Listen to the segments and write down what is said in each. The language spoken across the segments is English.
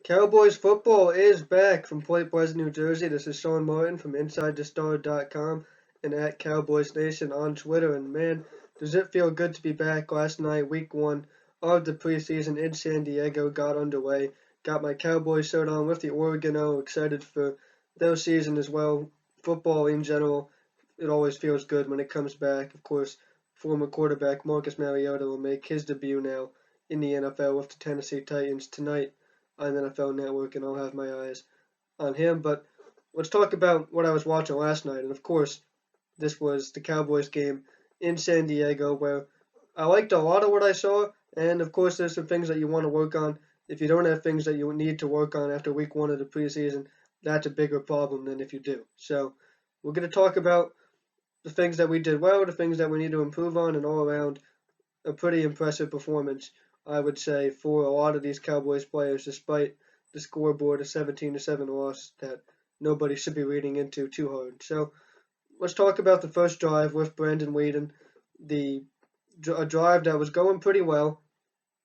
Cowboys football is back from Point Pleasant, New Jersey. This is Sean Martin from InsideTheStar.com and at Cowboys Nation on Twitter. And man, does it feel good to be back. Last night, week one of the preseason in San Diego got underway. Got my Cowboys shirt on with the Oregon O. Excited for their season as well. Football in general, it always feels good when it comes back. Of course, former quarterback Marcus Mariota will make his debut now in the NFL with the Tennessee Titans tonight on NFL Network, and I'll have my eyes on him. But let's talk about what I was watching last night. And of course, this was the Cowboys game in San Diego, where I liked a lot of what I saw. And of course, there's some things that you want to work on. If you don't have things that you need to work on after week one of the preseason, that's a bigger problem than if you do. So we're going to talk about the things that we did well, the things that we need to improve on, and all around a pretty impressive performance, I would say, for a lot of these Cowboys players, despite the scoreboard, a 17-7 loss that nobody should be reading into too hard. So let's talk about the first drive with Brandon Weeden, a drive that was going pretty well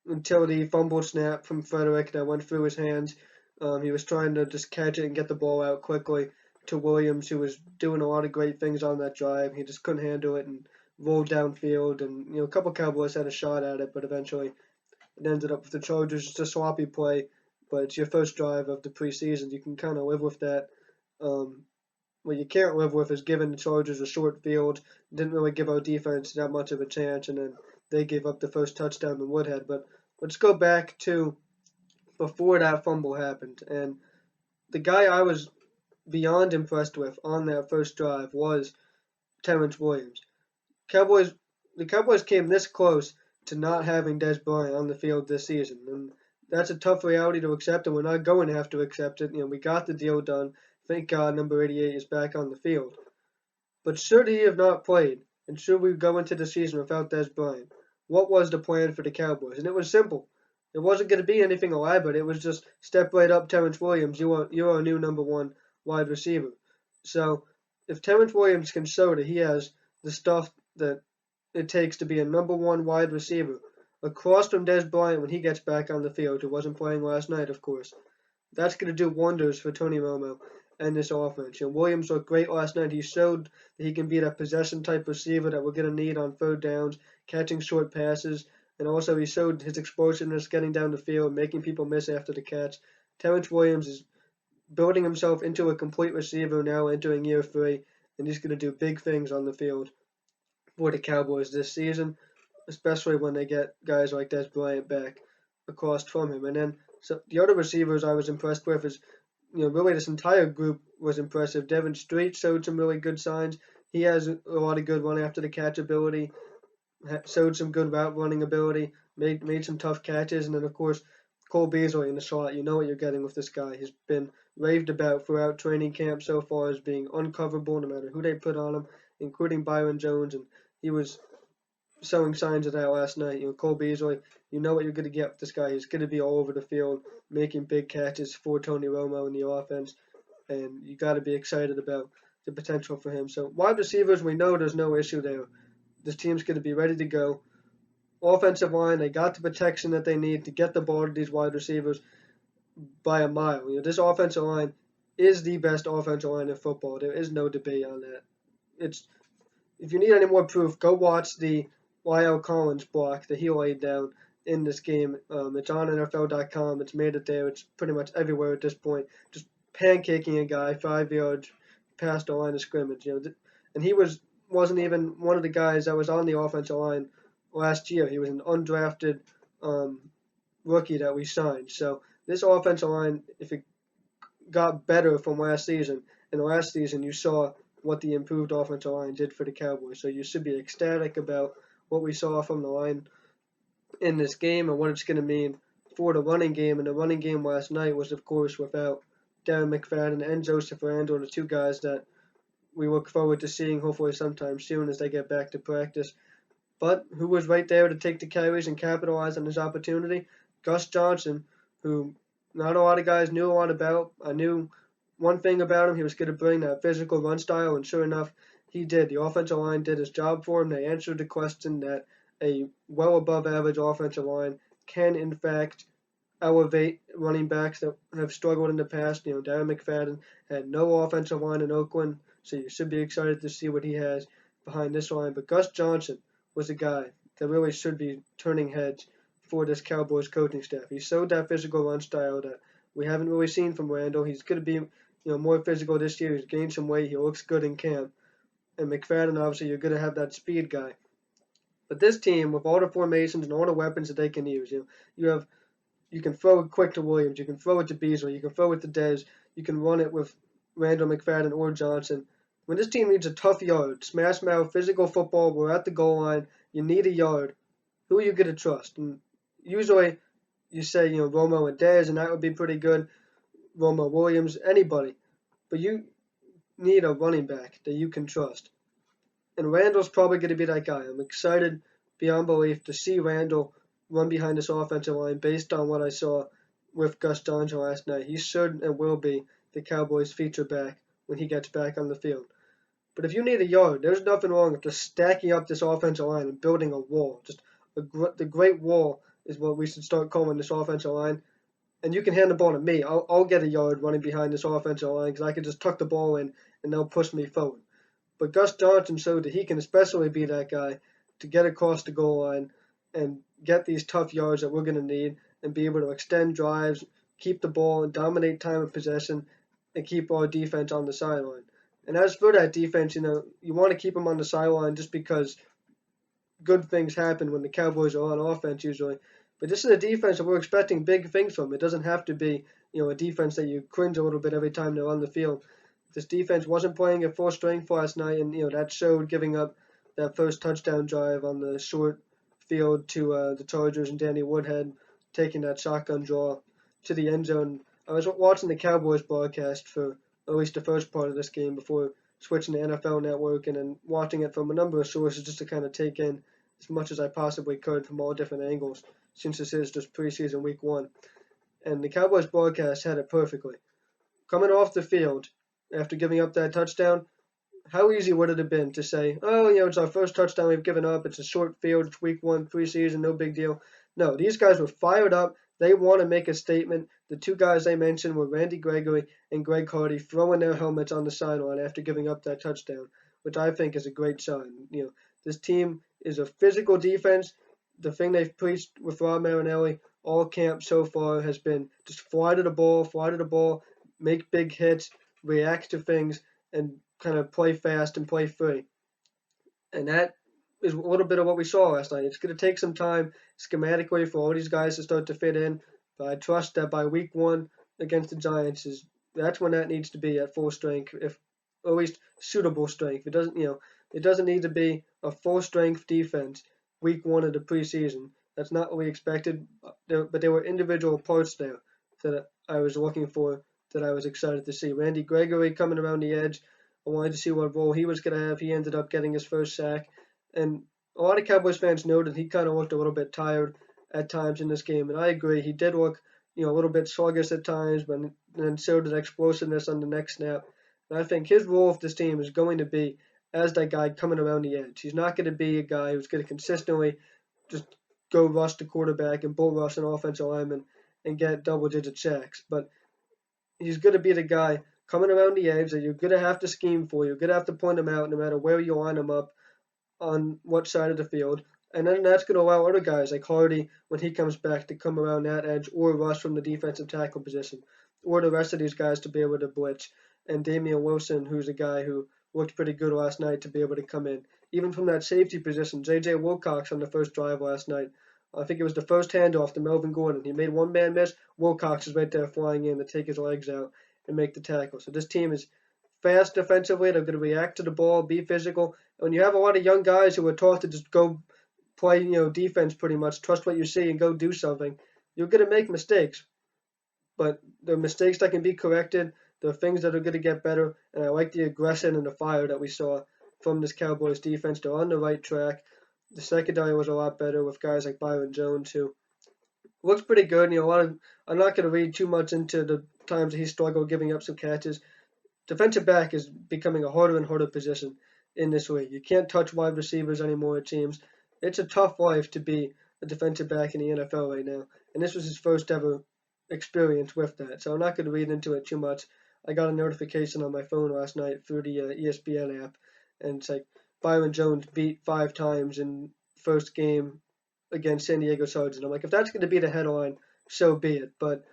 until the fumble snap from Frederick that went through his hands. He was trying to just catch it and get the ball out quickly to Williams, who was doing a lot of great things on that drive. He just couldn't handle it and rolled downfield. And a couple Cowboys had a shot at it, but eventually it ended up with the Chargers. Just a sloppy play, but it's your first drive of the preseason. You can kind of live with that. What you can't live with is giving the Chargers a short field. Didn't really give our defense that much of a chance, and then they gave up the first touchdown to Woodhead. But let's go back to before that fumble happened. And the guy I was beyond impressed with on that first drive was Terrence Williams. The Cowboys came this close to not having Dez Bryant on the field this season, and that's a tough reality to accept, and we're not going to have to accept it. We got the deal done. Thank God number 88 is back on the field. But should he have not played, and should we go into the season without Dez Bryant, what was the plan for the Cowboys? And it was simple. It wasn't going to be anything elaborate. It was just step right up, Terrence Williams. You're our new number one wide receiver. So if Terrence Williams can show that he has the stuff that it takes to be a number one wide receiver, across from Dez Bryant when he gets back on the field, who wasn't playing last night, of course, that's going to do wonders for Tony Romo and this offense. Williams looked great last night. He showed that he can be that possession type receiver that we're going to need on third downs, catching short passes, and also he showed his explosiveness getting down the field, making people miss after the catch. Terrence Williams is building himself into a complete receiver now entering year 3, and he's going to do big things on the field for the Cowboys this season, especially when they get guys like Dez Bryant back across from him. And then so the other receivers I was impressed with is, really this entire group was impressive. Devin Street showed some really good signs. He has a lot of good run after the catch ability, showed some good route running ability, made some tough catches, and then of course Cole Beasley in the slot. You know what you're getting with this guy. He's been raved about throughout training camp so far as being uncoverable no matter who they put on him, including Byron Jones, and he was showing signs of that last night. Cole Beasley, you know what you're going to get with this guy. He's going to be all over the field, making big catches for Tony Romo in the offense, and you got to be excited about the potential for him. So wide receivers, we know there's no issue there. This team's going to be ready to go. Offensive line, they got the protection that they need to get the ball to these wide receivers by a mile. This offensive line is the best offensive line in football. There is no debate on that. If you need any more proof, go watch the Lyle Collins block that he laid down in this game. It's on NFL.com. It's made it there. It's pretty much everywhere at this point. Just pancaking a guy 5 yards past the line of scrimmage. And he wasn't even one of the guys that was on the offensive line last year. He was an undrafted rookie that we signed. So this offensive line, if it got better from last season, and last season you saw what the improved offensive line did for the Cowboys. So you should be ecstatic about what we saw from the line in this game and what it's going to mean for the running game. And the running game last night was, of course, without Darren McFadden and Joseph Randle, the two guys that we look forward to seeing hopefully sometime soon as they get back to practice. But who was right there to take the carries and capitalize on his opportunity? Gus Johnson, who not a lot of guys knew a lot about. I knew one thing about him. He was going to bring that physical run style, and sure enough, he did. The offensive line did his job for him. They answered the question that a well above average offensive line can, in fact, elevate running backs that have struggled in the past. Darren McFadden had no offensive line in Oakland, so you should be excited to see what he has behind this line. But Gus Johnson was a guy that really should be turning heads for this Cowboys coaching staff. He showed that physical run style that we haven't really seen from Randall. He's going to be more physical this year. He's gained some weight. He looks good in camp. And McFadden, obviously, you're going to have that speed guy. But this team, with all the formations and all the weapons that they can use, you can throw it quick to Williams, you can throw it to Beasley, you can throw it to Dez, you can run it with Randall, McFadden, or Johnson. When this team needs a tough yard, smash mouth, physical football, we're at the goal line, you need a yard, who are you going to trust? And usually you say, Romo and Dez, and that would be pretty good. Romo, Williams, anybody. But you need a running back that you can trust. And Randall's probably going to be that guy. I'm excited beyond belief to see Randall run behind this offensive line based on what I saw with Gus Johnson last night. He should and will be the Cowboys' feature back when he gets back on the field. But if you need a yard, there's nothing wrong with just stacking up this offensive line and building a wall. The great wall is what we should start calling this offensive line. And you can hand the ball to me. I'll get a yard running behind this offensive line because I can just tuck the ball in and they'll push me forward. But Gus Johnson showed that he can especially be that guy to get across the goal line and get these tough yards that we're going to need and be able to extend drives, keep the ball, and dominate time of possession, and keep our defense on the sideline. And as for that defense, you want to keep them on the sideline just because good things happen when the Cowboys are on offense usually. But this is a defense that we're expecting big things from. It doesn't have to be, a defense that you cringe a little bit every time they're on the field. This defense wasn't playing at full strength last night, and that showed giving up that first touchdown drive on the short field to the Chargers and Danny Woodhead taking that shotgun draw to the end zone. I was watching the Cowboys broadcast for at least the first part of this game before switching to NFL Network and then watching it from a number of sources just to kind of take in as much as I possibly could from all different angles since this is just preseason week 1. And the Cowboys broadcast had it perfectly. Coming off the field after giving up that touchdown, how easy would it have been to say, it's our first touchdown we've given up, it's a short field, it's week 1, preseason, no big deal. No, these guys were fired up. They want to make a statement. The two guys I mentioned were Randy Gregory and Greg Hardy throwing their helmets on the sideline after giving up that touchdown, which I think is a great sign. This team is a physical defense. The thing they've preached with Rob Marinelli all camp so far has been just fly to the ball, make big hits, react to things, and kind of play fast and play free. And that is a little bit of what we saw last night. It's going to take some time schematically for all these guys to start to fit in, but I trust that by week 1 against the Giants that's when that needs to be at full strength, or at least suitable strength. It doesn't need to be a full strength defense week 1 of the preseason. That's not what we expected, but there were individual parts there that I was looking for that I was excited to see. Randy Gregory coming around the edge. I wanted to see what role he was going to have. He ended up getting his first sack. And a lot of Cowboys fans noted he kind of looked a little bit tired at times in this game. And I agree. He did look, a little bit sluggish at times, but then showed his explosiveness on the next snap. And I think his role with this team is going to be as that guy coming around the edge. He's not going to be a guy who's going to consistently just go rush the quarterback and bull rush an offensive lineman and get double-digit sacks. But he's going to be the guy coming around the edge that you're going to have to scheme for. You're going to have to point him out no matter where you line him up on what side of the field. And then that's going to allow other guys like Hardy, when he comes back, to come around that edge or rush from the defensive tackle position, or the rest of these guys to be able to blitz. And Damian Wilson, who's a guy who looked pretty good last night, to be able to come in. Even from that safety position, J.J. Wilcox on the first drive last night. I think it was the first handoff to Melvin Gordon. He made one man miss. Wilcox is right there flying in to take his legs out and make the tackle. So this team is fast defensively. They're going to react to the ball, be physical. And when you have a lot of young guys who are taught to just go play, defense pretty much, trust what you see and go do something, you're going to make mistakes. But there are mistakes that can be corrected. There are things that are going to get better. And I like the aggression and the fire that we saw from this Cowboys defense. They're on the right track. The secondary was a lot better with guys like Byron Jones, who looks pretty good. I'm not going to read too much into the times that he struggled giving up some catches. Defensive back is becoming a harder and harder position in this league. You can't touch wide receivers anymore, it seems. It's a tough life to be a defensive back in the NFL right now. and this was his first ever experience with that. So I'm not going to read into it too much. I got a notification on my phone last night through the ESPN app, and it's like Byron Jones beat 5 times in first game against San Diego Chargers. And I'm like, if that's going to be the headline, so be it. But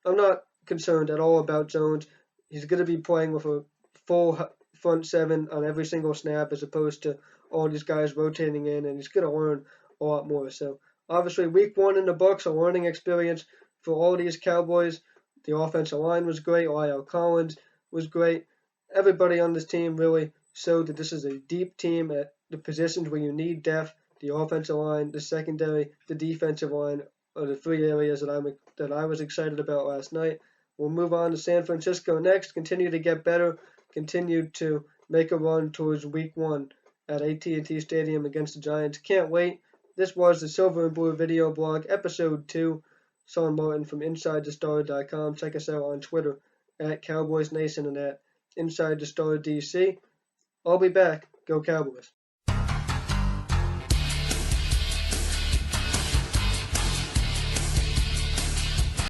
I'm not concerned at all about Jones. He's going to be playing with a full front seven on every single snap as opposed to all these guys rotating in, and he's going to learn a lot more. So obviously, week 1 in the books, a learning experience for all these Cowboys. The offensive line was great. Lyle Collins was great. Everybody on this team really showed that this is a deep team at the positions where you need depth. The offensive line, the secondary, the defensive line are the 3 areas that I was excited about last night. We'll move on to San Francisco next. Continue to get better. Continue to make a run towards Week 1 at AT&T Stadium against the Giants. Can't wait. This was the Silver and Blue Video Blog, Episode 2. Sean Martin from InsideTheStar.com. Check us out on Twitter at Cowboys Nation and at Inside the Star DC. I'll be back. Go Cowboys.